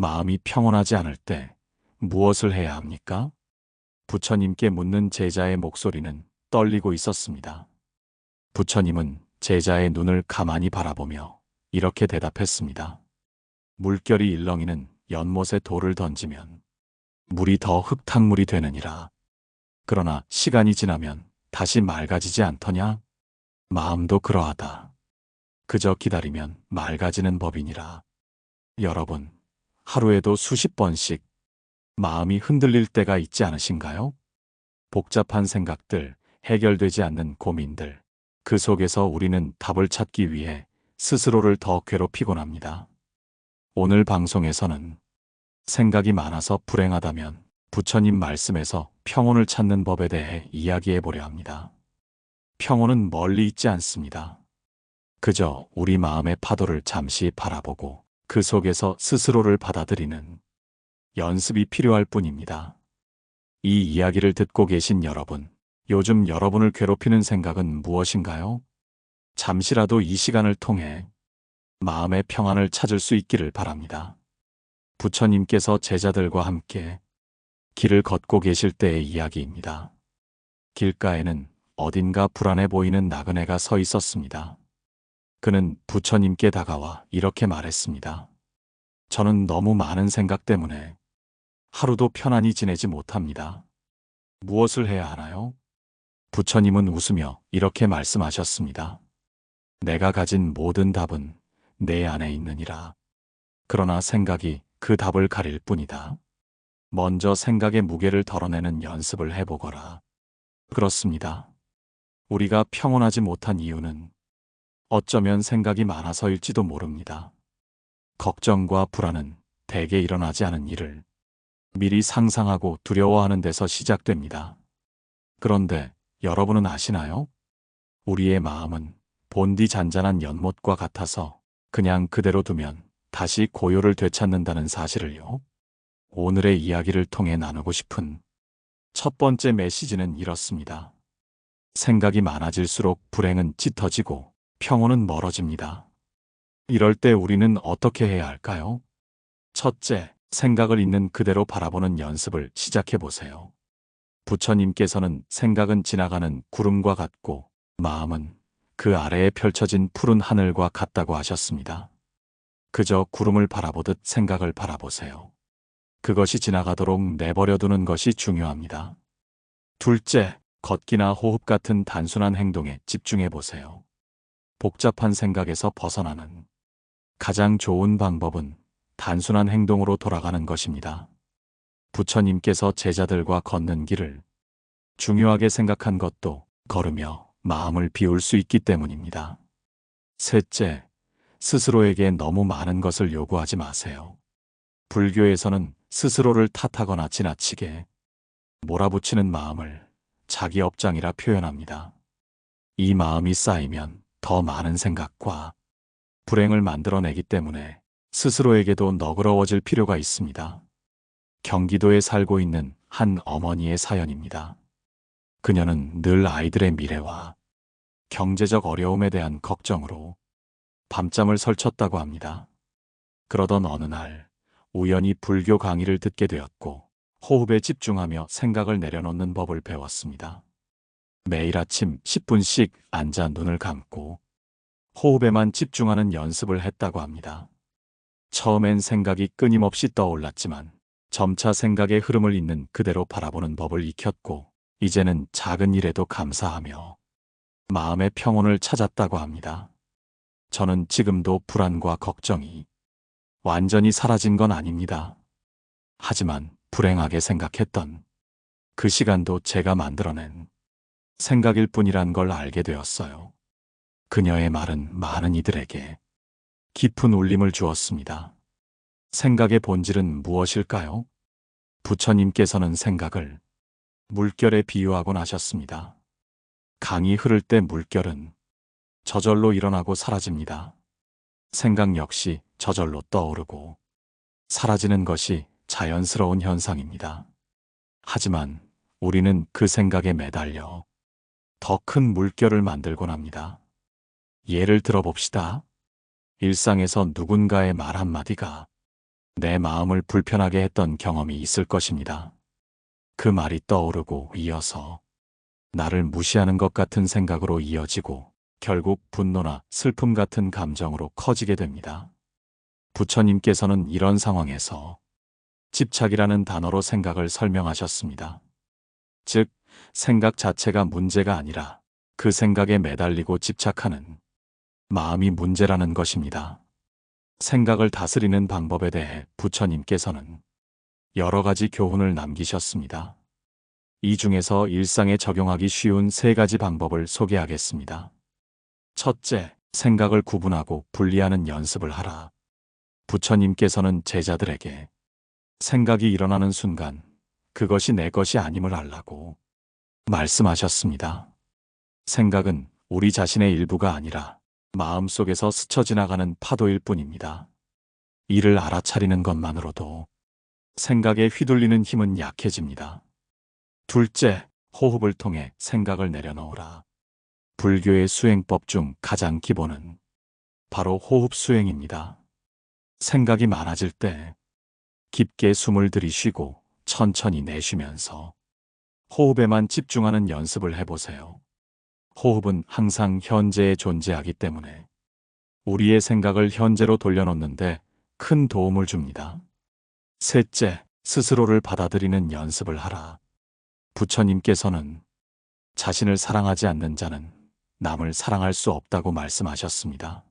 마음이 평온하지 않을 때 무엇을 해야 합니까? 부처님께 묻는 제자의 목소리는 떨리고 있었습니다. 부처님은 제자의 눈을 가만히 바라보며 이렇게 대답했습니다. 물결이 일렁이는 연못에 돌을 던지면 물이 더 흙탕물이 되느니라. 그러나 시간이 지나면 다시 맑아지지 않더냐? 마음도 그러하다. 그저 기다리면 맑아지는 법이니라. 여러분, 하루에도 수십 번씩 마음이 흔들릴 때가 있지 않으신가요? 복잡한 생각들, 해결되지 않는 고민들, 그 속에서 우리는 답을 찾기 위해 스스로를 더 괴롭히곤 합니다. 오늘 방송에서는 생각이 많아서 불행하다면 부처님 말씀에서 평온을 찾는 법에 대해 이야기해 보려 합니다. 평온은 멀리 있지 않습니다. 그저 우리 마음의 파도를 잠시 바라보고 그 속에서 스스로를 받아들이는 연습이 필요할 뿐입니다. 이 이야기를 듣고 계신 여러분, 요즘 여러분을 괴롭히는 생각은 무엇인가요? 잠시라도 이 시간을 통해 마음의 평안을 찾을 수 있기를 바랍니다. 부처님께서 제자들과 함께 길을 걷고 계실 때의 이야기입니다. 길가에는 어딘가 불안해 보이는 나그네가 서 있었습니다. 그는 부처님께 다가와 이렇게 말했습니다. 저는 너무 많은 생각 때문에 하루도 편안히 지내지 못합니다. 무엇을 해야 하나요? 부처님은 웃으며 이렇게 말씀하셨습니다. 내가 가진 모든 답은 내 안에 있느니라. 그러나 생각이 그 답을 가릴 뿐이다. 먼저 생각의 무게를 덜어내는 연습을 해보거라. 그렇습니다. 우리가 평온하지 못한 이유는 어쩌면 생각이 많아서일지도 모릅니다. 걱정과 불안은 대개 일어나지 않은 일을 미리 상상하고 두려워하는 데서 시작됩니다. 그런데 여러분은 아시나요? 우리의 마음은 본디 잔잔한 연못과 같아서 그냥 그대로 두면 다시 고요를 되찾는다는 사실을요. 오늘의 이야기를 통해 나누고 싶은 첫 번째 메시지는 이렇습니다. 생각이 많아질수록 불행은 짙어지고 평온은 멀어집니다. 이럴 때 우리는 어떻게 해야 할까요? 첫째, 생각을 있는 그대로 바라보는 연습을 시작해 보세요. 부처님께서는 생각은 지나가는 구름과 같고 마음은 그 아래에 펼쳐진 푸른 하늘과 같다고 하셨습니다. 그저 구름을 바라보듯 생각을 바라보세요. 그것이 지나가도록 내버려두는 것이 중요합니다. 둘째, 걷기나 호흡 같은 단순한 행동에 집중해 보세요. 복잡한 생각에서 벗어나는 가장 좋은 방법은 단순한 행동으로 돌아가는 것입니다. 부처님께서 제자들과 걷는 길을 중요하게 생각한 것도 걸으며 마음을 비울 수 있기 때문입니다. 셋째, 스스로에게 너무 많은 것을 요구하지 마세요. 불교에서는 스스로를 탓하거나 지나치게 몰아붙이는 마음을 자기 업장이라 표현합니다. 이 마음이 쌓이면 더 많은 생각과 불행을 만들어내기 때문에 스스로에게도 너그러워질 필요가 있습니다. 경기도에 살고 있는 한 어머니의 사연입니다. 그녀는 늘 아이들의 미래와 경제적 어려움에 대한 걱정으로 밤잠을 설쳤다고 합니다. 그러던 어느 날 우연히 불교 강의를 듣게 되었고 호흡에 집중하며 생각을 내려놓는 법을 배웠습니다. 매일 아침 10분씩 앉아 눈을 감고 호흡에만 집중하는 연습을 했다고 합니다. 처음엔 생각이 끊임없이 떠올랐지만 점차 생각의 흐름을 있는 그대로 바라보는 법을 익혔고 이제는 작은 일에도 감사하며 마음의 평온을 찾았다고 합니다. 저는 지금도 불안과 걱정이 완전히 사라진 건 아닙니다. 하지만 불행하게 생각했던 그 시간도 제가 만들어낸 생각일 뿐이란 걸 알게 되었어요. 그녀의 말은 많은 이들에게 깊은 울림을 주었습니다. 생각의 본질은 무엇일까요? 부처님께서는 생각을 물결에 비유하곤 하셨습니다. 강이 흐를 때 물결은 저절로 일어나고 사라집니다. 생각 역시 저절로 떠오르고 사라지는 것이 자연스러운 현상입니다. 하지만 우리는 그 생각에 매달려 더 큰 물결을 만들곤 합니다. 예를 들어 봅시다. 일상에서 누군가의 말 한마디가 내 마음을 불편하게 했던 경험이 있을 것입니다. 그 말이 떠오르고 이어서 나를 무시하는 것 같은 생각으로 이어지고 결국 분노나 슬픔 같은 감정으로 커지게 됩니다. 부처님께서는 이런 상황에서 집착이라는 단어로 생각을 설명하셨습니다. 즉, 생각 자체가 문제가 아니라 그 생각에 매달리고 집착하는 마음이 문제라는 것입니다. 생각을 다스리는 방법에 대해 부처님께서는 여러 가지 교훈을 남기셨습니다. 이 중에서 일상에 적용하기 쉬운 3가지 방법을 소개하겠습니다. 첫째, 생각을 구분하고 분리하는 연습을 하라. 부처님께서는 제자들에게 생각이 일어나는 순간 그것이 내 것이 아님을 알라고 말씀하셨습니다. 생각은 우리 자신의 일부가 아니라 마음속에서 스쳐 지나가는 파도일 뿐입니다. 이를 알아차리는 것만으로도 생각에 휘둘리는 힘은 약해집니다. 둘째, 호흡을 통해 생각을 내려놓으라. 불교의 수행법 중 가장 기본은 바로 호흡 수행입니다. 생각이 많아질 때 깊게 숨을 들이쉬고 천천히 내쉬면서 호흡에만 집중하는 연습을 해보세요. 호흡은 항상 현재에 존재하기 때문에 우리의 생각을 현재로 돌려놓는데 큰 도움을 줍니다. 셋째, 스스로를 받아들이는 연습을 하라. 부처님께서는 자신을 사랑하지 않는 자는 남을 사랑할 수 없다고 말씀하셨습니다.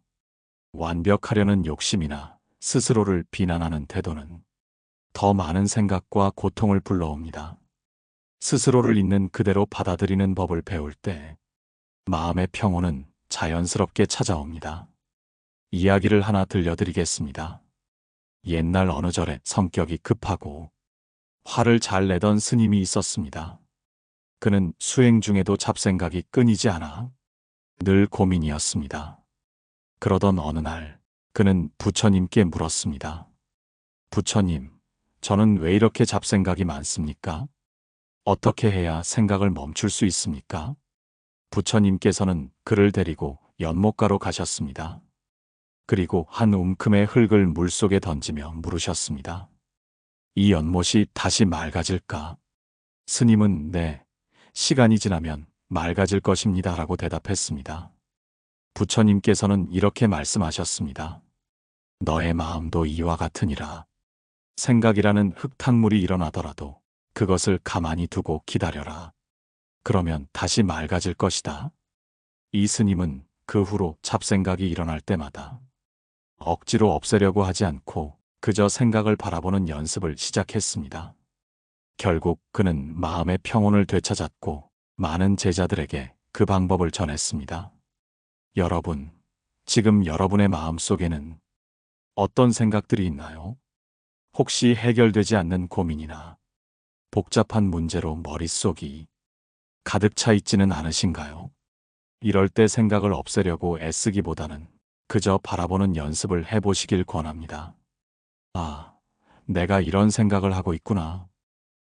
완벽하려는 욕심이나 스스로를 비난하는 태도는 더 많은 생각과 고통을 불러옵니다. 스스로를 있는 그대로 받아들이는 법을 배울 때 마음의 평온은 자연스럽게 찾아옵니다. 이야기를 하나 들려드리겠습니다. 옛날 어느 절에 성격이 급하고 화를 잘 내던 스님이 있었습니다. 그는 수행 중에도 잡생각이 끊이지 않아 늘 고민이었습니다. 그러던 어느 날 그는 부처님께 물었습니다. 부처님, 저는 왜 이렇게 잡생각이 많습니까? 어떻게 해야 생각을 멈출 수 있습니까? 부처님께서는 그를 데리고 연못가로 가셨습니다. 그리고 한 움큼의 흙을 물속에 던지며 물으셨습니다. 이 연못이 다시 맑아질까? 스님은 네, 시간이 지나면 맑아질 것입니다 라고 대답했습니다. 부처님께서는 이렇게 말씀하셨습니다. 너의 마음도 이와 같으니라. 생각이라는 흙탕물이 일어나더라도 그것을 가만히 두고 기다려라. 그러면 다시 맑아질 것이다. 이 스님은 그 후로 잡생각이 일어날 때마다 억지로 없애려고 하지 않고 그저 생각을 바라보는 연습을 시작했습니다. 결국 그는 마음의 평온을 되찾았고 많은 제자들에게 그 방법을 전했습니다. 여러분, 지금 여러분의 마음속에는 어떤 생각들이 있나요? 혹시 해결되지 않는 고민이나 복잡한 문제로 머릿속이 가득 차 있지는 않으신가요? 이럴 때 생각을 없애려고 애쓰기보다는 그저 바라보는 연습을 해보시길 권합니다. 아, 내가 이런 생각을 하고 있구나.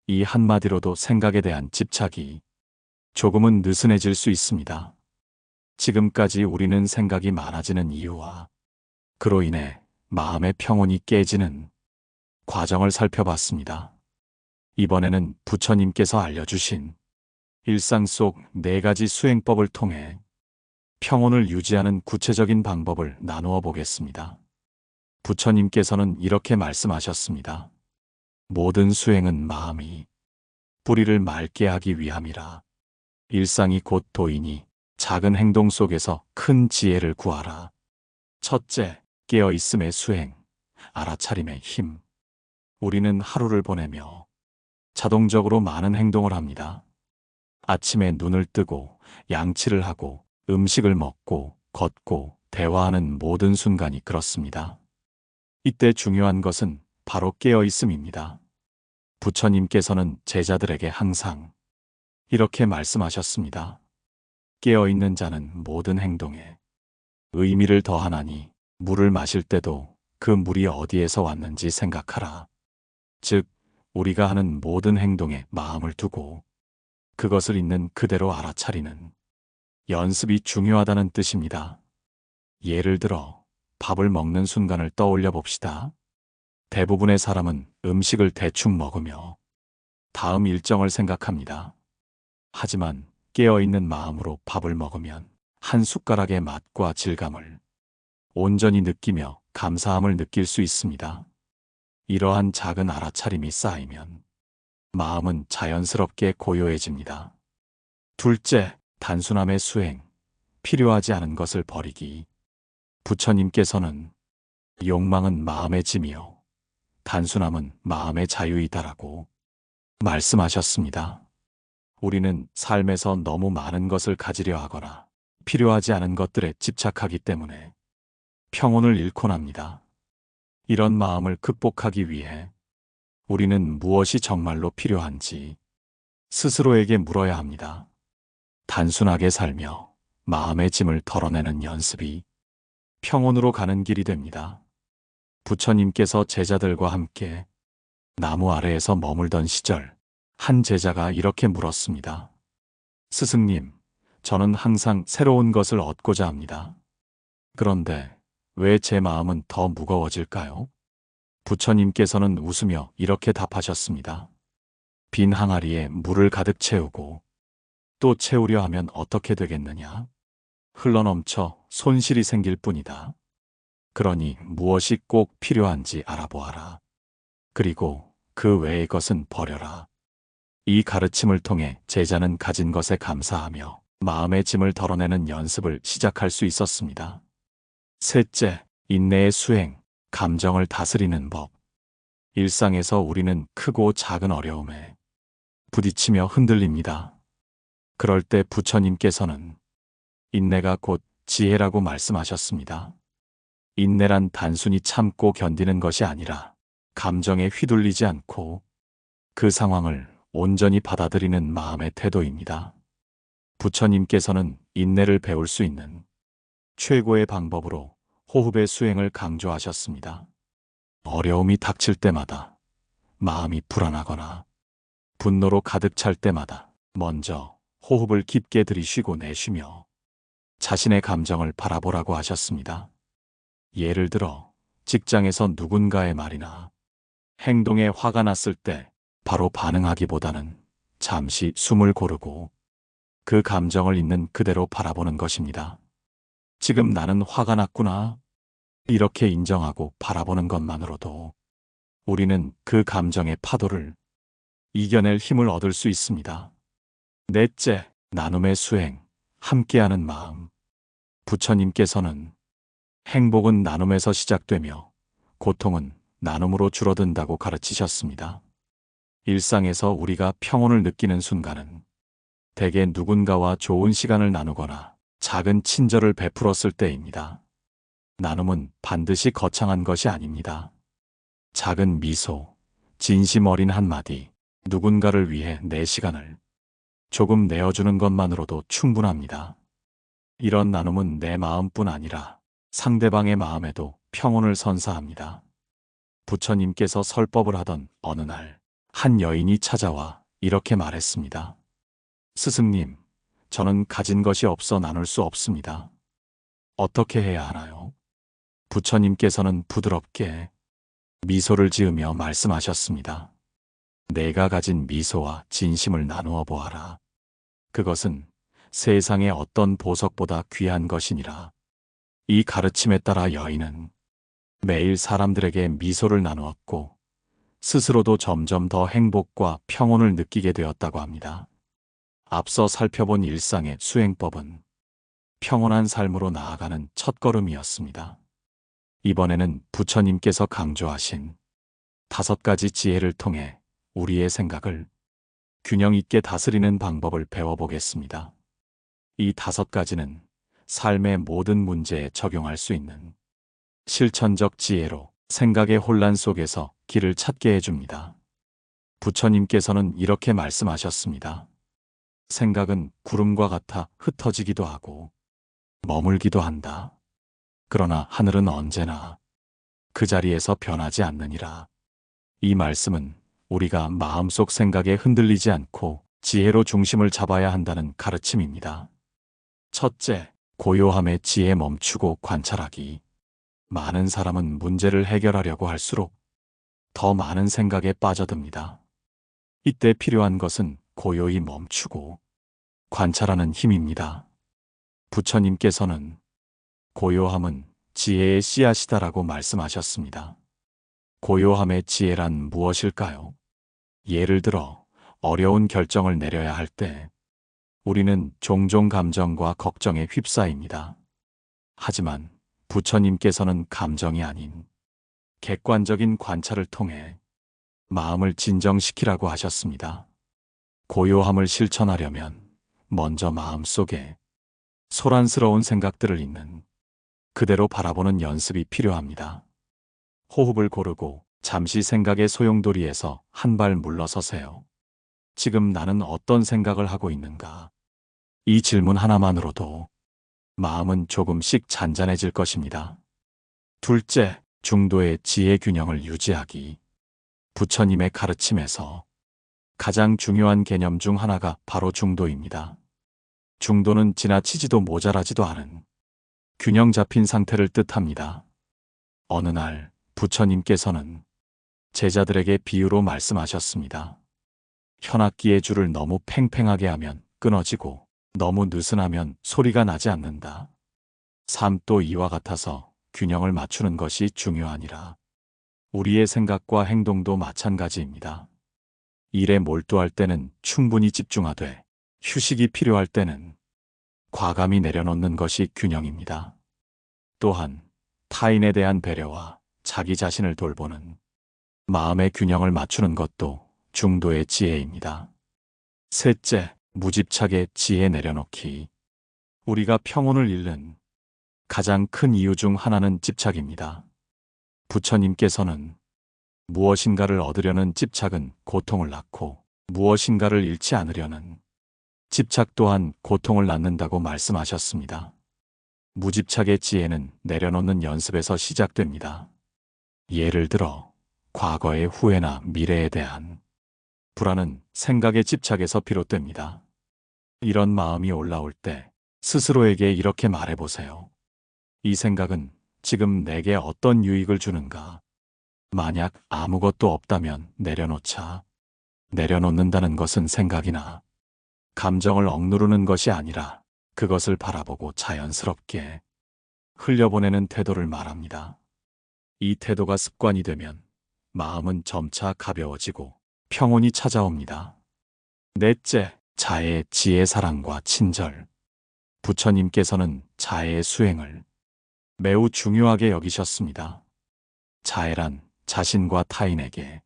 이 한마디로도 생각에 대한 집착이 조금은 느슨해질 수 있습니다. 지금까지 우리는 생각이 많아지는 이유와 그로 인해 마음의 평온이 깨지는 과정을 살펴봤습니다. 이번에는 부처님께서 알려주신 일상 속 4가지 수행법을 통해 평온을 유지하는 구체적인 방법을 나누어 보겠습니다. 부처님께서는 이렇게 말씀하셨습니다. 모든 수행은 마음이 뿌리를 맑게 하기 위함이라. 일상이 곧 도이니 작은 행동 속에서 큰 지혜를 구하라. 첫째, 깨어있음의 수행, 알아차림의 힘. 우리는 하루를 보내며 자동적으로 많은 행동을 합니다. 아침에 눈을 뜨고 양치를 하고 음식을 먹고 걷고 대화하는 모든 순간이 그렇습니다. 이때 중요한 것은 바로 깨어있음입니다. 부처님께서는 제자들에게 항상 이렇게 말씀하셨습니다. 깨어있는 자는 모든 행동에 의미를 더하나니 물을 마실 때도 그 물이 어디에서 왔는지 생각하라. 즉, 우리가 하는 모든 행동에 마음을 두고 그것을 있는 그대로 알아차리는 연습이 중요하다는 뜻입니다. 예를 들어 밥을 먹는 순간을 떠올려 봅시다. 대부분의 사람은 음식을 대충 먹으며 다음 일정을 생각합니다. 하지만 깨어있는 마음으로 밥을 먹으면 한 숟가락의 맛과 질감을 온전히 느끼며 감사함을 느낄 수 있습니다. 이러한 작은 알아차림이 쌓이면 마음은 자연스럽게 고요해집니다. 둘째, 단순함의 수행, 필요하지 않은 것을 버리기. 부처님께서는 욕망은 마음의 짐이요, 단순함은 마음의 자유이다라고 말씀하셨습니다. 우리는 삶에서 너무 많은 것을 가지려 하거나 필요하지 않은 것들에 집착하기 때문에 평온을 잃곤 합니다. 이런 마음을 극복하기 위해 우리는 무엇이 정말로 필요한지 스스로에게 물어야 합니다. 단순하게 살며 마음의 짐을 덜어내는 연습이 평온으로 가는 길이 됩니다. 부처님께서 제자들과 함께 나무 아래에서 머물던 시절, 한 제자가 이렇게 물었습니다. 스승님, 저는 항상 새로운 것을 얻고자 합니다. 그런데 왜 제 마음은 더 무거워질까요? 부처님께서는 웃으며 이렇게 답하셨습니다. 빈 항아리에 물을 가득 채우고 또 채우려 하면 어떻게 되겠느냐? 흘러넘쳐 손실이 생길 뿐이다. 그러니 무엇이 꼭 필요한지 알아보아라. 그리고 그 외의 것은 버려라. 이 가르침을 통해 제자는 가진 것에 감사하며 마음의 짐을 덜어내는 연습을 시작할 수 있었습니다. 셋째, 인내의 수행, 감정을 다스리는 법. 일상에서 우리는 크고 작은 어려움에 부딪히며 흔들립니다. 그럴 때 부처님께서는 인내가 곧 지혜라고 말씀하셨습니다. 인내란 단순히 참고 견디는 것이 아니라 감정에 휘둘리지 않고 그 상황을 온전히 받아들이는 마음의 태도입니다. 부처님께서는 인내를 배울 수 있는 최고의 방법으로 호흡의 수행을 강조하셨습니다. 어려움이 닥칠 때마다, 마음이 불안하거나 분노로 가득 찰 때마다 먼저 호흡을 깊게 들이쉬고 내쉬며 자신의 감정을 바라보라고 하셨습니다. 예를 들어 직장에서 누군가의 말이나 행동에 화가 났을 때 바로 반응하기보다는 잠시 숨을 고르고 그 감정을 있는 그대로 바라보는 것입니다. 지금 나는 화가 났구나. 이렇게 인정하고 바라보는 것만으로도 우리는 그 감정의 파도를 이겨낼 힘을 얻을 수 있습니다. 넷째, 나눔의 수행, 함께하는 마음. 부처님께서는 행복은 나눔에서 시작되며 고통은 나눔으로 줄어든다고 가르치셨습니다. 일상에서 우리가 평온을 느끼는 순간은 대개 누군가와 좋은 시간을 나누거나 작은 친절을 베풀었을 때입니다. 나눔은 반드시 거창한 것이 아닙니다. 작은 미소, 진심 어린 한마디, 누군가를 위해 내 시간을 조금 내어주는 것만으로도 충분합니다. 이런 나눔은 내 마음뿐 아니라 상대방의 마음에도 평온을 선사합니다. 부처님께서 설법을 하던 어느 날, 한 여인이 찾아와 이렇게 말했습니다. 스승님, 저는 가진 것이 없어 나눌 수 없습니다. 어떻게 해야 하나요? 부처님께서는 부드럽게 미소를 지으며 말씀하셨습니다. 내가 가진 미소와 진심을 나누어 보아라. 그것은 세상의 어떤 보석보다 귀한 것이니라. 이 가르침에 따라 여인은 매일 사람들에게 미소를 나누었고 스스로도 점점 더 행복과 평온을 느끼게 되었다고 합니다. 앞서 살펴본 일상의 수행법은 평온한 삶으로 나아가는 첫걸음이었습니다. 이번에는 부처님께서 강조하신 5가지 지혜를 통해 우리의 생각을 균형 있게 다스리는 방법을 배워보겠습니다. 이 5가지는 삶의 모든 문제에 적용할 수 있는 실천적 지혜로 생각의 혼란 속에서 길을 찾게 해줍니다. 부처님께서는 이렇게 말씀하셨습니다. 생각은 구름과 같아 흩어지기도 하고 머물기도 한다. 그러나 하늘은 언제나 그 자리에서 변하지 않느니라. 이 말씀은 우리가 마음속 생각에 흔들리지 않고 지혜로 중심을 잡아야 한다는 가르침입니다. 첫째, 고요함의 지혜 멈추고 관찰하기. 많은 사람은 문제를 해결하려고 할수록 더 많은 생각에 빠져듭니다. 이때 필요한 것은 고요히 멈추고 관찰하는 힘입니다. 부처님께서는 고요함은 지혜의 씨앗이다라고 말씀하셨습니다. 고요함의 지혜란 무엇일까요? 예를 들어 어려운 결정을 내려야 할 때 우리는 종종 감정과 걱정에 휩싸입니다. 하지만 부처님께서는 감정이 아닌 객관적인 관찰을 통해 마음을 진정시키라고 하셨습니다. 고요함을 실천하려면 먼저 마음속에 소란스러운 생각들을 있는 그대로 바라보는 연습이 필요합니다. 호흡을 고르고 잠시 생각의 소용돌이에서 한 발 물러서세요. 지금 나는 어떤 생각을 하고 있는가? 이 질문 하나만으로도 마음은 조금씩 잔잔해질 것입니다. 둘째, 중도의 지혜 균형을 유지하기. 부처님의 가르침에서 가장 중요한 개념 중 하나가 바로 중도입니다. 중도는 지나치지도 모자라지도 않은 균형 잡힌 상태를 뜻합니다. 어느 날 부처님께서는 제자들에게 비유로 말씀하셨습니다. 현악기의 줄을 너무 팽팽하게 하면 끊어지고 너무 느슨하면 소리가 나지 않는다. 삶도 이와 같아서 균형을 맞추는 것이 중요하니라. 우리의 생각과 행동도 마찬가지입니다. 일에 몰두할 때는 충분히 집중하되 휴식이 필요할 때는 과감히 내려놓는 것이 균형입니다. 또한 타인에 대한 배려와 자기 자신을 돌보는 마음의 균형을 맞추는 것도 중도의 지혜입니다. 셋째, 무집착의 지혜 내려놓기. 우리가 평온을 잃는 가장 큰 이유 중 하나는 집착입니다. 부처님께서는 무엇인가를 얻으려는 집착은 고통을 낳고 무엇인가를 잃지 않으려는 집착 또한 고통을 낳는다고 말씀하셨습니다. 무집착의 지혜는 내려놓는 연습에서 시작됩니다. 예를 들어 과거의 후회나 미래에 대한 불안은 생각의 집착에서 비롯됩니다. 이런 마음이 올라올 때 스스로에게 이렇게 말해보세요. 이 생각은 지금 내게 어떤 유익을 주는가? 만약 아무것도 없다면 내려놓자. 내려놓는다는 것은 생각이나 감정을 억누르는 것이 아니라 그것을 바라보고 자연스럽게 흘려보내는 태도를 말합니다. 이 태도가 습관이 되면 마음은 점차 가벼워지고 평온이 찾아옵니다. 넷째, 자애, 지혜, 사랑과 친절. 부처님께서는 자애의 수행을 매우 중요하게 여기셨습니다. 자애란 자신과 타인에게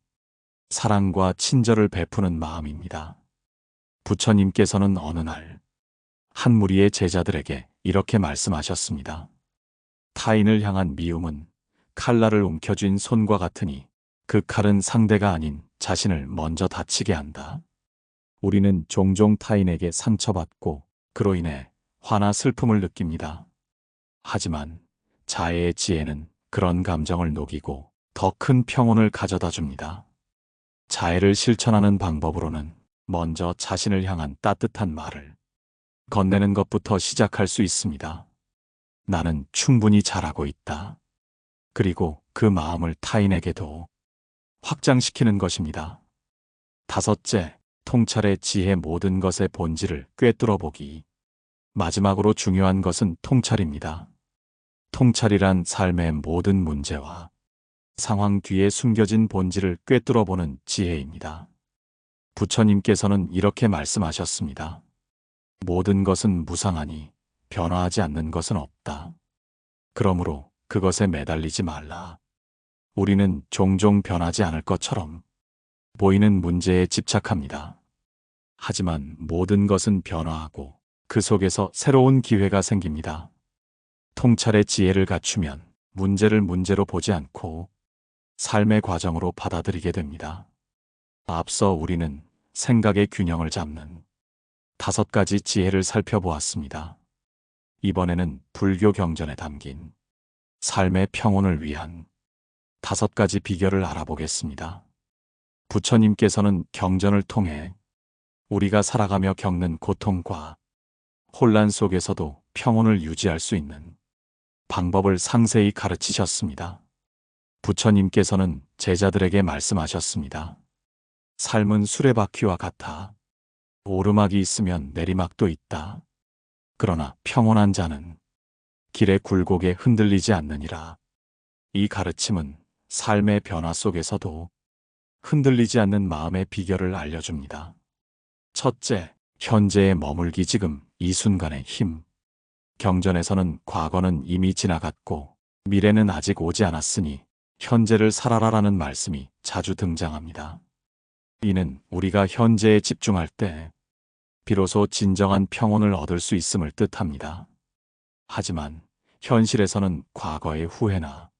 사랑과 친절을 베푸는 마음입니다. 부처님께서는 어느 날 한 무리의 제자들에게 이렇게 말씀하셨습니다. 타인을 향한 미움은 칼날을 움켜쥔 손과 같으니 그 칼은 상대가 아닌 자신을 먼저 다치게 한다. 우리는 종종 타인에게 상처받고 그로 인해 화나 슬픔을 느낍니다. 하지만 자애의 지혜는 그런 감정을 녹이고 더 큰 평온을 가져다 줍니다. 자애를 실천하는 방법으로는 먼저 자신을 향한 따뜻한 말을 건네는 것부터 시작할 수 있습니다. 나는 충분히 잘하고 있다. 그리고 그 마음을 타인에게도 확장시키는 것입니다. 다섯째, 통찰의 지혜 모든 것의 본질을 꿰뚫어 보기. 마지막으로 중요한 것은 통찰입니다. 통찰이란 삶의 모든 문제와 상황 뒤에 숨겨진 본질을 꿰뚫어 보는 지혜입니다. 부처님께서는 이렇게 말씀하셨습니다. 모든 것은 무상하니 변화하지 않는 것은 없다. 그러므로 그것에 매달리지 말라. 우리는 종종 변하지 않을 것처럼 보이는 문제에 집착합니다. 하지만 모든 것은 변화하고 그 속에서 새로운 기회가 생깁니다. 통찰의 지혜를 갖추면 문제를 문제로 보지 않고 삶의 과정으로 받아들이게 됩니다. 앞서 우리는 생각의 균형을 잡는 5가지 지혜를 살펴보았습니다. 이번에는 불교 경전에 담긴 삶의 평온을 위한 5가지 비결을 알아보겠습니다. 부처님께서는 경전을 통해 우리가 살아가며 겪는 고통과 혼란 속에서도 평온을 유지할 수 있는 방법을 상세히 가르치셨습니다. 부처님께서는 제자들에게 말씀하셨습니다. 삶은 수레바퀴와 같아. 오르막이 있으면 내리막도 있다. 그러나 평온한 자는 길의 굴곡에 흔들리지 않느니라. 이 가르침은 삶의 변화 속에서도 흔들리지 않는 마음의 비결을 알려줍니다. 첫째, 현재에 머물기 지금 이 순간의 힘. 경전에서는 과거는 이미 지나갔고 미래는 아직 오지 않았으니 현재를 살아라라는 말씀이 자주 등장합니다. 이는 우리가 현재에 집중할 때 비로소 진정한 평온을 얻을 수 있음을 뜻합니다. 하지만 현실에서는 과거의 후회나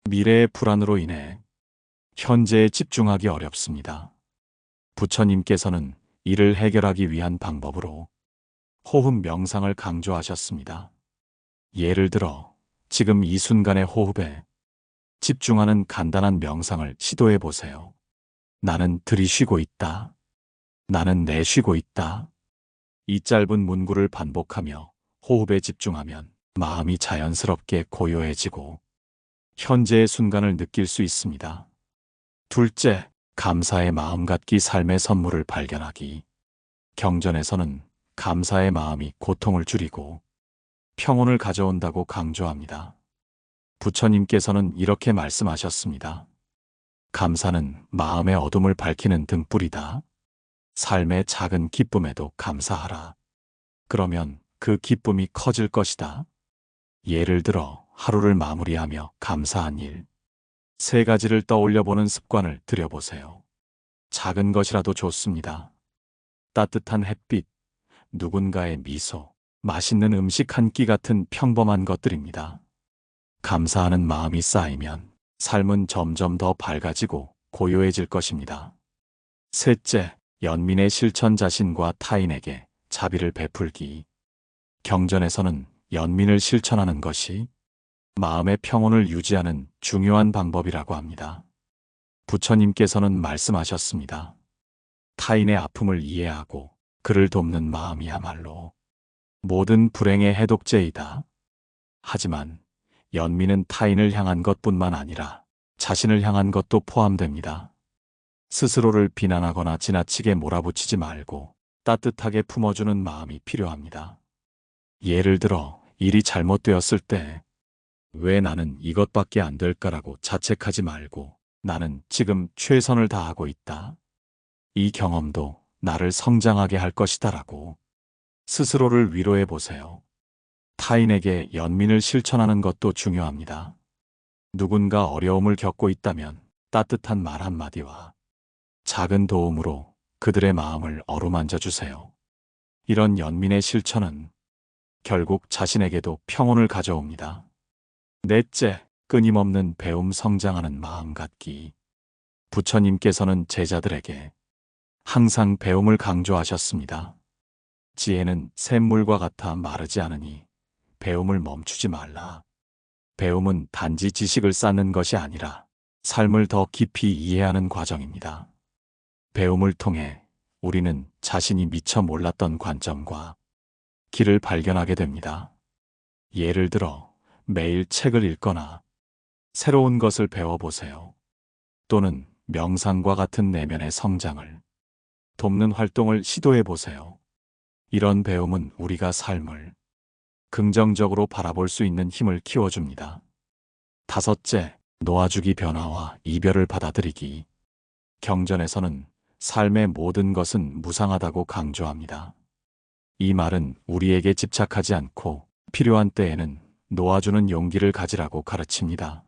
미래의 불안으로 인해 현재에 집중하기 어렵습니다. 부처님께서는 이를 해결하기 위한 방법으로 호흡 명상을 강조하셨습니다. 예를 들어 지금 이 순간의 호흡에 집중하는 간단한 명상을 시도해 보세요. 나는 들이쉬고 있다. 나는 내쉬고 있다. 이 짧은 문구를 반복하며 호흡에 집중하면 마음이 자연스럽게 고요해지고 현재의 순간을 느낄 수 있습니다. 둘째, 감사의 마음 갖기 삶의 선물을 발견하기. 경전에서는 감사의 마음이 고통을 줄이고 평온을 가져온다고 강조합니다. 부처님께서는 이렇게 말씀하셨습니다. 감사는 마음의 어둠을 밝히는 등불이다. 삶의 작은 기쁨에도 감사하라. 그러면 그 기쁨이 커질 것이다. 예를 들어 하루를 마무리하며 감사한 일. 3가지를 떠올려보는 습관을 들여보세요. 작은 것이라도 좋습니다. 따뜻한 햇빛, 누군가의 미소, 맛있는 음식 한 끼 같은 평범한 것들입니다. 감사하는 마음이 쌓이면 삶은 점점 더 밝아지고 고요해질 것입니다. 셋째, 연민의 실천 자신과 타인에게 자비를 베풀기. 경전에서는 연민을 실천하는 것이 마음의 평온을 유지하는 중요한 방법이라고 합니다. 부처님께서는 말씀하셨습니다. 타인의 아픔을 이해하고 그를 돕는 마음이야말로 모든 불행의 해독제이다. 하지만 연민은 타인을 향한 것뿐만 아니라 자신을 향한 것도 포함됩니다. 스스로를 비난하거나 지나치게 몰아붙이지 말고 따뜻하게 품어주는 마음이 필요합니다. 예를 들어 일이 잘못되었을 때 왜 나는 이것밖에 안 될까라고 자책하지 말고 나는 지금 최선을 다하고 있다. 이 경험도 나를 성장하게 할 것이다라고 스스로를 위로해 보세요. 타인에게 연민을 실천하는 것도 중요합니다. 누군가 어려움을 겪고 있다면 따뜻한 말 한마디와 작은 도움으로 그들의 마음을 어루만져 주세요. 이런 연민의 실천은 결국 자신에게도 평온을 가져옵니다. 넷째, 끊임없는 배움 성장하는 마음 갖기. 부처님께서는 제자들에게 항상 배움을 강조하셨습니다. 지혜는 샘물과 같아 마르지 않으니 배움을 멈추지 말라. 배움은 단지 지식을 쌓는 것이 아니라 삶을 더 깊이 이해하는 과정입니다. 배움을 통해 우리는 자신이 미처 몰랐던 관점과 길을 발견하게 됩니다. 예를 들어 매일 책을 읽거나 새로운 것을 배워보세요. 또는 명상과 같은 내면의 성장을 돕는 활동을 시도해보세요. 이런 배움은 우리가 삶을 긍정적으로 바라볼 수 있는 힘을 키워줍니다. 다섯째, 놓아주기 변화와 이별을 받아들이기. 경전에서는 삶의 모든 것은 무상하다고 강조합니다. 이 말은 우리에게 집착하지 않고 필요한 때에는 놓아주는 용기를 가지라고 가르칩니다.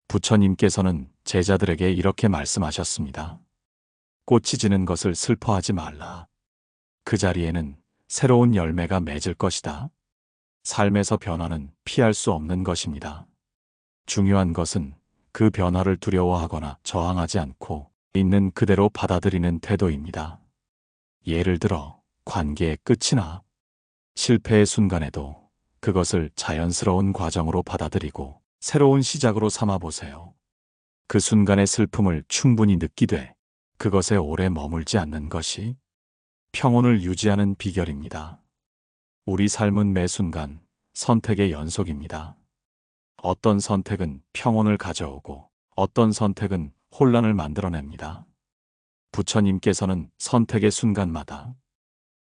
부처님께서는 제자들에게 이렇게 말씀하셨습니다. 꽃이 지는 것을 슬퍼하지 말라. 그 자리에는 새로운 열매가 맺을 것이다. 삶에서 변화는 피할 수 없는 것입니다. 중요한 것은 그 변화를 두려워하거나 저항하지 않고 있는 그대로 받아들이는 태도입니다. 예를 들어 관계의 끝이나 실패의 순간에도 그것을 자연스러운 과정으로 받아들이고 새로운 시작으로 삼아보세요. 그 순간의 슬픔을 충분히 느끼되 그것에 오래 머물지 않는 것이 평온을 유지하는 비결입니다. 우리 삶은 매 순간 선택의 연속입니다. 어떤 선택은 평온을 가져오고 어떤 선택은 혼란을 만들어냅니다. 부처님께서는 선택의 순간마다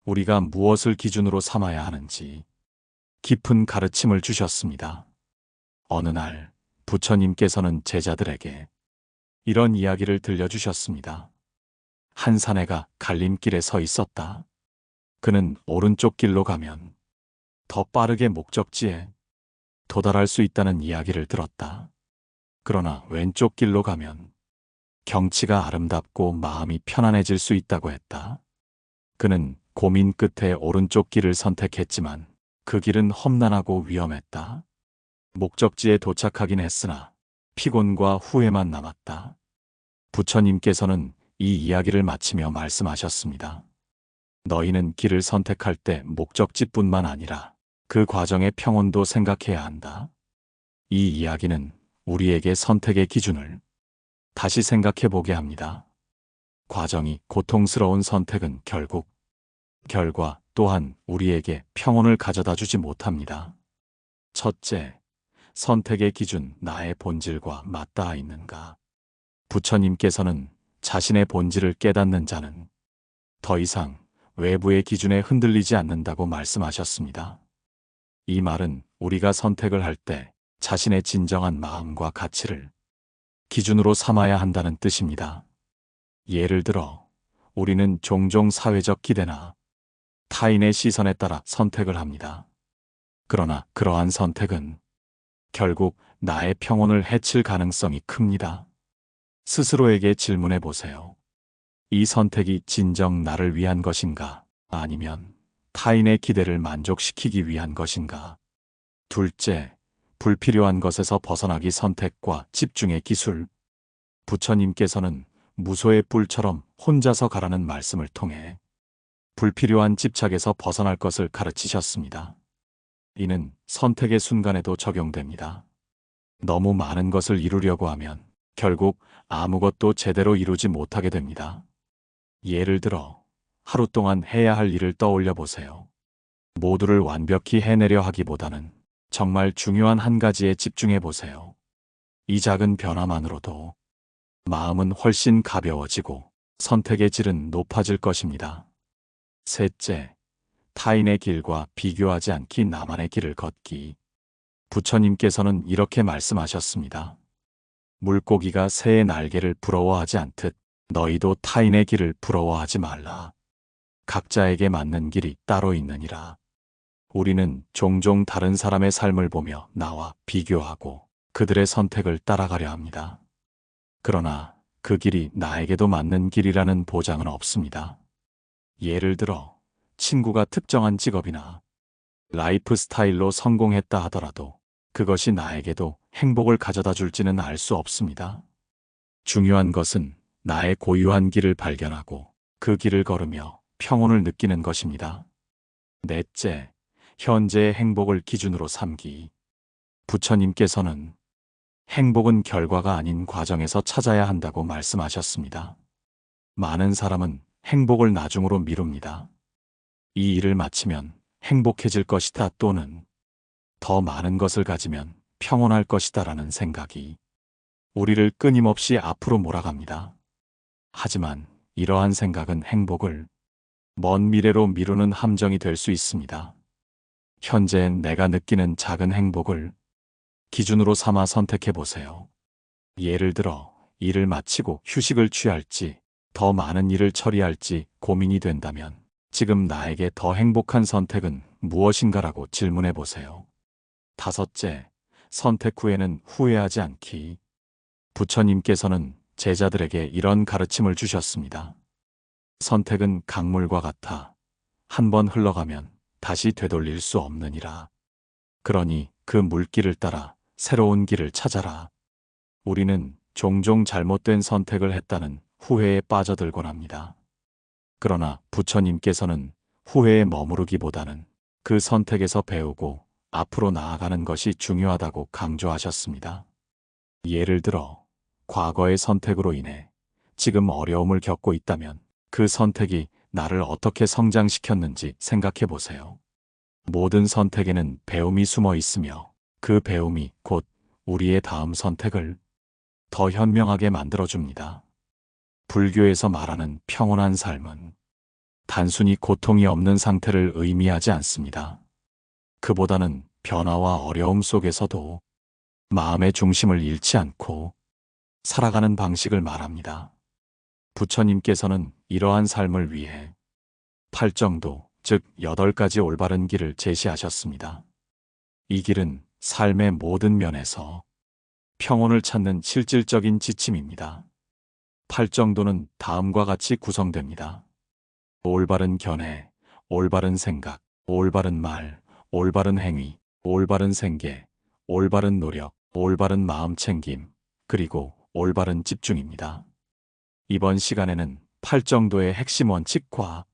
우리가 무엇을 기준으로 삼아야 하는지 깊은 가르침을 주셨습니다. 어느 날 부처님께서는 제자들에게 이런 이야기를 들려주셨습니다. 한 사내가 갈림길에 서 있었다. 그는 오른쪽 길로 가면 더 빠르게 목적지에 도달할 수 있다는 이야기를 들었다. 그러나 왼쪽 길로 가면 경치가 아름답고 마음이 편안해질 수 있다고 했다. 그는 고민 끝에 오른쪽 길을 선택했지만 그 길은 험난하고 위험했다. 목적지에 도착하긴 했으나 피곤과 후회만 남았다. 부처님께서는 이 이야기를 마치며 말씀하셨습니다. 너희는 길을 선택할 때 목적지뿐만 아니라 그 과정의 평온도 생각해야 한다. 이 이야기는 우리에게 선택의 기준을 다시 생각해 보게 합니다. 과정이 고통스러운 선택은 결국 결과 또한 우리에게 평온을 가져다 주지 못합니다. 첫째, 선택의 기준 나의 본질과 맞닿아 있는가? 부처님께서는 자신의 본질을 깨닫는 자는 더 이상 외부의 기준에 흔들리지 않는다고 말씀하셨습니다. 이 말은 우리가 선택을 할 때 자신의 진정한 마음과 가치를 기준으로 삼아야 한다는 뜻입니다. 예를 들어 우리는 종종 사회적 기대나 타인의 시선에 따라 선택을 합니다. 그러나 그러한 선택은 결국 나의 평온을 해칠 가능성이 큽니다. 스스로에게 질문해 보세요. 이 선택이 진정 나를 위한 것인가? 아니면 타인의 기대를 만족시키기 위한 것인가? 둘째, 불필요한 것에서 벗어나기 선택과 집중의 기술. 부처님께서는 무소의 뿔처럼 혼자서 가라는 말씀을 통해 불필요한 집착에서 벗어날 것을 가르치셨습니다. 이는 선택의 순간에도 적용됩니다. 너무 많은 것을 이루려고 하면 결국 아무것도 제대로 이루지 못하게 됩니다. 예를 들어 하루 동안 해야 할 일을 떠올려 보세요. 모두를 완벽히 해내려 하기보다는 정말 중요한 한 가지에 집중해 보세요. 이 작은 변화만으로도 마음은 훨씬 가벼워지고 선택의 질은 높아질 것입니다. 셋째, 타인의 길과 비교하지 않기 나만의 길을 걷기. 부처님께서는 이렇게 말씀하셨습니다. 물고기가 새의 날개를 부러워하지 않듯 너희도 타인의 길을 부러워하지 말라. 각자에게 맞는 길이 따로 있느니라. 우리는 종종 다른 사람의 삶을 보며 나와 비교하고 그들의 선택을 따라가려 합니다. 그러나 그 길이 나에게도 맞는 길이라는 보장은 없습니다. 예를 들어 친구가 특정한 직업이나 라이프 스타일로 성공했다 하더라도 그것이 나에게도 행복을 가져다 줄지는 알 수 없습니다. 중요한 것은 나의 고유한 길을 발견하고 그 길을 걸으며 평온을 느끼는 것입니다. 넷째, 현재의 행복을 기준으로 삼기. 부처님께서는 행복은 결과가 아닌 과정에서 찾아야 한다고 말씀하셨습니다. 많은 사람은 행복을 나중으로 미룹니다. 이 일을 마치면 행복해질 것이다 또는 더 많은 것을 가지면 평온할 것이다 라는 생각이 우리를 끊임없이 앞으로 몰아갑니다. 하지만 이러한 생각은 행복을 먼 미래로 미루는 함정이 될 수 있습니다. 현재 내가 느끼는 작은 행복을 기준으로 삼아 선택해 보세요. 예를 들어 일을 마치고 휴식을 취할지 더 많은 일을 처리할지 고민이 된다면 지금 나에게 더 행복한 선택은 무엇인가라고 질문해 보세요. 다섯째, 선택 후에는 후회하지 않기. 부처님께서는 제자들에게 이런 가르침을 주셨습니다. 선택은 강물과 같아 한 번 흘러가면 다시 되돌릴 수 없느니라. 그러니 그 물길을 따라 새로운 길을 찾아라. 우리는 종종 잘못된 선택을 했다는 후회에 빠져들곤 합니다. 그러나 부처님께서는 후회에 머무르기보다는 그 선택에서 배우고 앞으로 나아가는 것이 중요하다고 강조하셨습니다. 예를 들어 과거의 선택으로 인해 지금 어려움을 겪고 있다면 그 선택이 나를 어떻게 성장시켰는지 생각해 보세요. 모든 선택에는 배움이 숨어 있으며 그 배움이 곧 우리의 다음 선택을 더 현명하게 만들어줍니다. 불교에서 말하는 평온한 삶은 단순히 고통이 없는 상태를 의미하지 않습니다. 그보다는 변화와 어려움 속에서도 마음의 중심을 잃지 않고 살아가는 방식을 말합니다. 부처님께서는 이러한 삶을 위해 팔정도, 즉 8가지 올바른 길을 제시하셨습니다. 이 길은 삶의 모든 면에서 평온을 찾는 실질적인 지침입니다. 팔정도는 다음과 같이 구성됩니다. 올바른 견해, 올바른 생각, 올바른 말, 올바른 행위, 올바른 생계, 올바른 노력, 올바른 마음 챙김, 그리고 올바른 집중입니다. 이번 시간에는 팔정도의 핵심 원칙과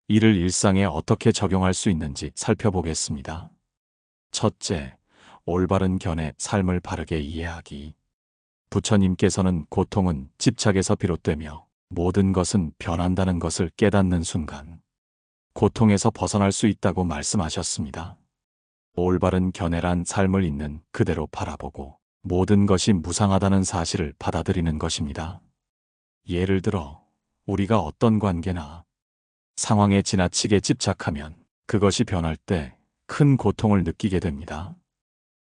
이를 일상에 어떻게 적용할 수 있는지 살펴보겠습니다. 첫째, 올바른 견해, 삶을 바르게 이해하기. 부처님께서는 고통은 집착에서 비롯되며 모든 것은 변한다는 것을 깨닫는 순간 고통에서 벗어날 수 있다고 말씀하셨습니다. 올바른 견해란 삶을 있는 그대로 바라보고 모든 것이 무상하다는 사실을 받아들이는 것입니다. 예를 들어 우리가 어떤 관계나 상황에 지나치게 집착하면 그것이 변할 때 큰 고통을 느끼게 됩니다.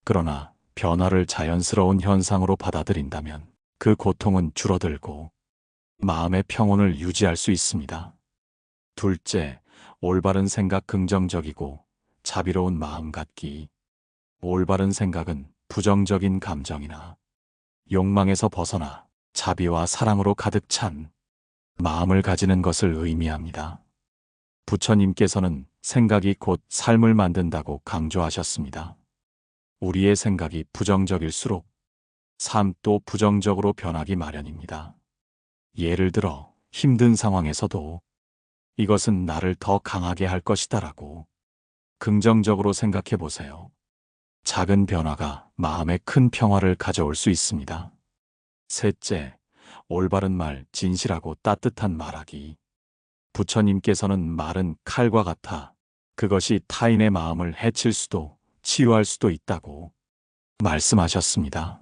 그러나 변화를 자연스러운 현상으로 받아들인다면 그 고통은 줄어들고 마음의 평온을 유지할 수 있습니다. 둘째, 올바른 생각, 긍정적이고 자비로운 마음 갖기. 올바른 생각은 부정적인 감정이나 욕망에서 벗어나 자비와 사랑으로 가득 찬 마음을 가지는 것을 의미합니다. 부처님께서는 생각이 곧 삶을 만든다고 강조하셨습니다. 우리의 생각이 부정적일수록 삶도 부정적으로 변하기 마련입니다. 예를 들어 힘든 상황에서도 이것은 나를 더 강하게 할 것이다라고 긍정적으로 생각해 보세요. 작은 변화가 마음에 큰 평화를 가져올 수 있습니다. 셋째, 올바른 말, 진실하고 따뜻한 말하기. 부처님께서는 말은 칼과 같아 그것이 타인의 마음을 해칠 수도 치유할 수도 있다고 말씀하셨습니다.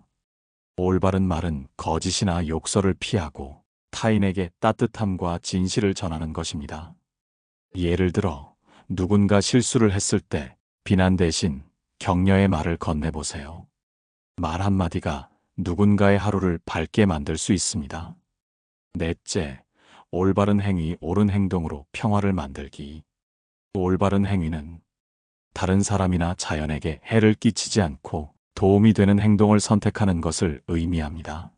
올바른 말은 거짓이나 욕설을 피하고 타인에게 따뜻함과 진실을 전하는 것입니다. 예를 들어 누군가 실수를 했을 때 비난 대신 격려의 말을 건네보세요. 말 한마디가 누군가의 하루를 밝게 만들 수 있습니다. 넷째, 올바른 행위, 옳은 행동으로 평화를 만들기. 올바른 행위는 다른 사람이나 자연에게 해를 끼치지 않고 도움이 되는 행동을 선택하는 것을 의미합니다.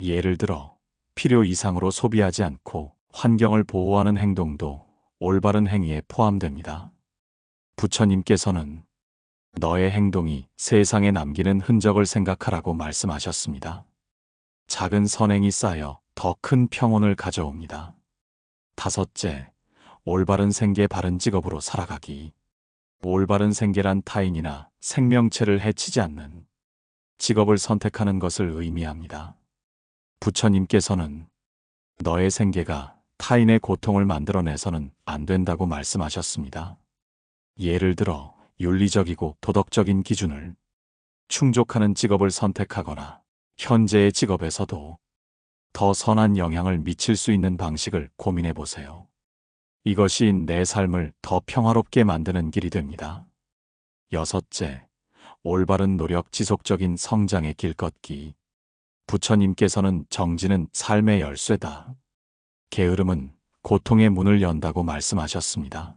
예를 들어 필요 이상으로 소비하지 않고 환경을 보호하는 행동도 올바른 행위에 포함됩니다. 부처님께서는 너의 행동이 세상에 남기는 흔적을 생각하라고 말씀하셨습니다. 작은 선행이 쌓여 더 큰 평온을 가져옵니다. 다섯째, 올바른 생계, 바른 직업으로 살아가기. 올바른 생계란 타인이나 생명체를 해치지 않는 직업을 선택하는 것을 의미합니다. 부처님께서는 너의 생계가 타인의 고통을 만들어내서는 안 된다고 말씀하셨습니다. 예를 들어 윤리적이고 도덕적인 기준을 충족하는 직업을 선택하거나 현재의 직업에서도 더 선한 영향을 미칠 수 있는 방식을 고민해 보세요. 이것이 내 삶을 더 평화롭게 만드는 길이 됩니다. 여섯째, 올바른 노력, 지속적인 성장의 길 걷기. 부처님께서는 정진은 삶의 열쇠다. 게으름은 고통의 문을 연다고 말씀하셨습니다.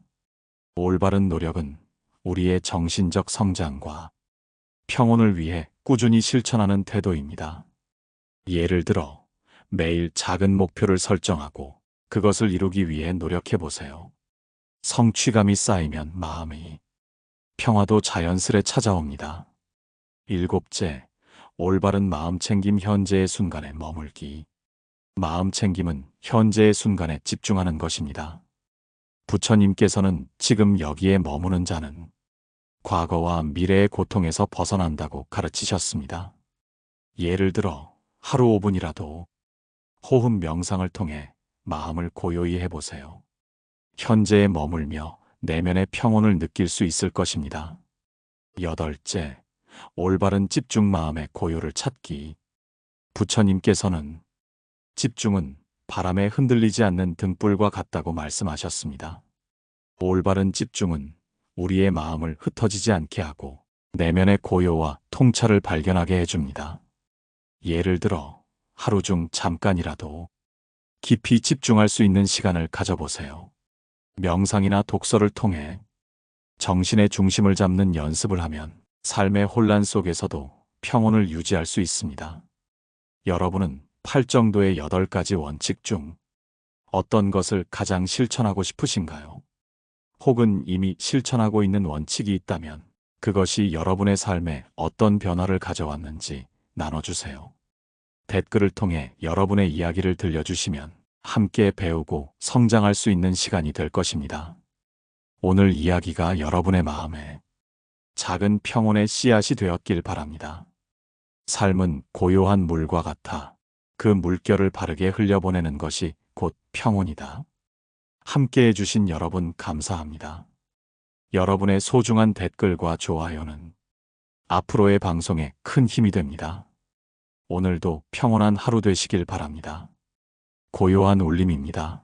올바른 노력은 우리의 정신적 성장과 평온을 위해 꾸준히 실천하는 태도입니다. 예를 들어 매일 작은 목표를 설정하고 그것을 이루기 위해 노력해 보세요. 성취감이 쌓이면 마음의 평화도 자연스레 찾아옵니다. 일곱째, 올바른 마음 챙김, 현재의 순간에 머물기. 마음 챙김은 현재의 순간에 집중하는 것입니다. 부처님께서는 지금 여기에 머무는 자는 과거와 미래의 고통에서 벗어난다고 가르치셨습니다. 예를 들어 하루 5분이라도 호흡 명상을 통해 마음을 고요히 해보세요. 현재에 머물며 내면의 평온을 느낄 수 있을 것입니다. 여덟째, 올바른 집중, 마음의 고요를 찾기. 부처님께서는 집중은 바람에 흔들리지 않는 등불과 같다고 말씀하셨습니다. 올바른 집중은 우리의 마음을 흩어지지 않게 하고 내면의 고요와 통찰을 발견하게 해줍니다. 예를 들어 하루 중 잠깐이라도 깊이 집중할 수 있는 시간을 가져보세요. 명상이나 독서를 통해 정신의 중심을 잡는 연습을 하면 삶의 혼란 속에서도 평온을 유지할 수 있습니다. 여러분은 8정도의 8가지 원칙 중 어떤 것을 가장 실천하고 싶으신가요? 혹은 이미 실천하고 있는 원칙이 있다면 그것이 여러분의 삶에 어떤 변화를 가져왔는지 나눠주세요. 댓글을 통해 여러분의 이야기를 들려주시면 함께 배우고 성장할 수 있는 시간이 될 것입니다. 오늘 이야기가 여러분의 마음에 작은 평온의 씨앗이 되었길 바랍니다. 삶은 고요한 물과 같아 그 물결을 바르게 흘려보내는 것이 곧 평온이다. 함께 해주신 여러분 감사합니다. 여러분의 소중한 댓글과 좋아요는 앞으로의 방송에 큰 힘이 됩니다. 오늘도 평온한 하루 되시길 바랍니다. 고요한 울림입니다.